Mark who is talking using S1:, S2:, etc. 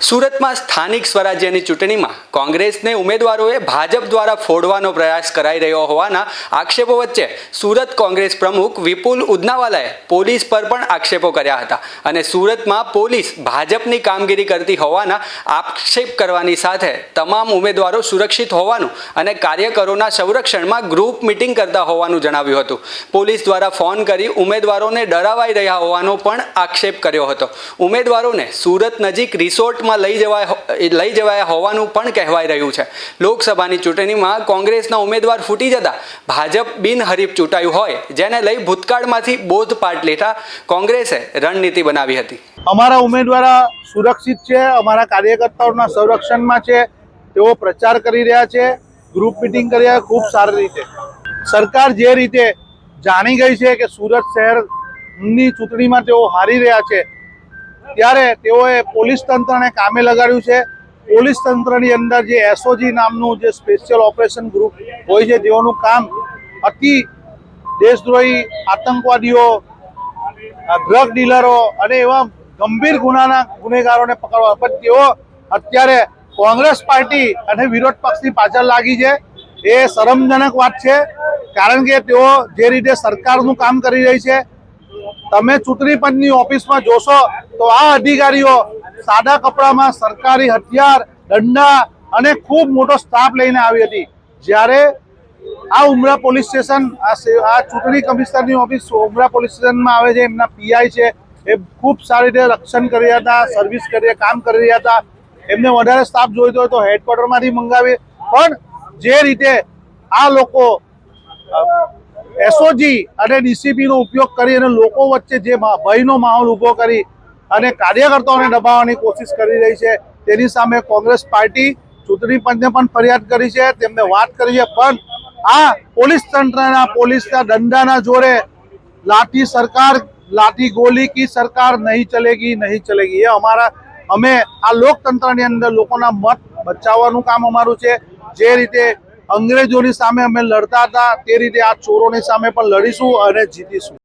S1: સુરતમાં સ્થાનિક સ્વરાજ્યની ચૂંટણીમાં કોંગ્રેસને ઉમેદવારોએ ભાજપ દ્વારા ફોડવાનો પ્રયાસ કરાઈ રહ્યો હોવાના આક્ષેપો વચ્ચે સુરત કોંગ્રેસ પ્રમુખ વિપુલ ઉદનાવાલાએ પોલીસ પર પણ આક્ષેપો કર્યા હતા અને સુરતમાં પોલીસ ભાજપની કામગીરી કરતી હોવાના આક્ષેપ કરવાની સાથે તમામ ઉમેદવારો સુરક્ષિત હોવાનું અને કાર્યકરોના સંરક્ષણમાં ગ્રુપ મિટિંગ કરતા હોવાનું જણાવ્યું હતું. પોલીસ દ્વારા ફોન કરી ઉમેદવારોને ડરાવાઈ રહ્યા હોવાનો પણ આક્ષેપ કર્યો હતો. ઉમેદવારોને સુરત નજીક રિસોર્ટમાં લઈ જવાયા હોવાનું પણ કહેવાઈ રહ્યું છે. લોકસભાની ચૂંટણીમાં કોંગ્રેસના ઉમેદવાર ફૂટી જતા ભાજપ બિનહરીફ ચૂંટાયું હોય, જેને લઈ ભૂતકાળમાંથી બોધપાઠ લેતા કોંગ્રેસે રણનીતિ બનાવી હતી.
S2: અમારા ઉમેદવારો સુરક્ષિત છે, અમારા કાર્યકર્તાઓના સંરક્ષણમાં છે, તેઓ પ્રચાર કરી રહ્યા છે, ગ્રુપ મિટિંગ કરી રહ્યા, ખૂબ સારી રીતે. સરકાર જે રીતે જાણી ગઈ છે કે સુરત શહેરની ચૂંટણીમાં તેઓ હારી રહ્યા છે, ત્યારે તેઓએ પોલીસ તંત્રને કામે લગાડ્યું છે. પોલીસ તંત્રની અંદર જે એસઓજી નામનું જે સ્પેશિયલ ઓપરેશન ગ્રુપ હોય છે, તેઓનું કામ અતિ દેશદ્રોહી આતંકવાદીઓ, ડ્રગ ડીલરો અને એવા ગંભીર ગુનેગારોને પકડવા, પણ તેઓ અત્યારે કોંગ્રેસ પાર્ટી અને વિરોધ પક્ષની પાછળ લાગી છે. એ શરમજનક વાત છે, કારણ કે તેઓ જે રીતે સરકારનું કામ કરી રહી છે, તમે ચૂંટણી પંચની ઓફિસમાં જોશો તો આ અધિકારીઓ સાદા કપડામાં સરકારી હથિયાર, દંડા અને ખૂબ મોટો સ્ટાફ લઈને આવી હતી. જ્યારે આ ઉમરા પોલીસ સ્ટેશન, આ ચૂંટણી કમિશનરની ઓફિસ ઉમરા પોલીસ સ્ટેશનમાં આવે છે, એમના પીઆઈ છે, એ ખૂબ સારી રીતે રક્ષણ કરી રહ્યા હતા, સર્વિસ કરી કામ કરી રહ્યા હતા. એમને વધારે સ્ટાફ જોઈતો હોય તો હેડક્વાર્ટરમાંથી મંગાવે, પણ જે રીતે આ લોકો એસઓજી અને ડીસીપીનો ઉપયોગ કરી અને લોકો વચ્ચે જે ભયનો માહોલ ઊભો કરી અને કાર્યકર્તાઓને દબાવવાની કોશિશ કરી રહી છે, તેની સામે કોંગ્રેસ પાર્ટી ચૂંટણી પંચને પણ ફરિયાદ કરી છે, તેમને વાત કરી છે. પણ આ પોલીસ તંત્રના પોલીસના દંડાના જોરે લાઠી ગોલી કી સરકાર નહીં ચલેગી. એ અમે આ લોકતંત્રની અંદર લોકોના મત બચાવવાનું કામ અમારું છે. જે રીતે અંગ્રેજોની સામે અમે લડતા હતા, તે રીતે આ ચોરોની સામે પણ લડીશું અને જીતીશું.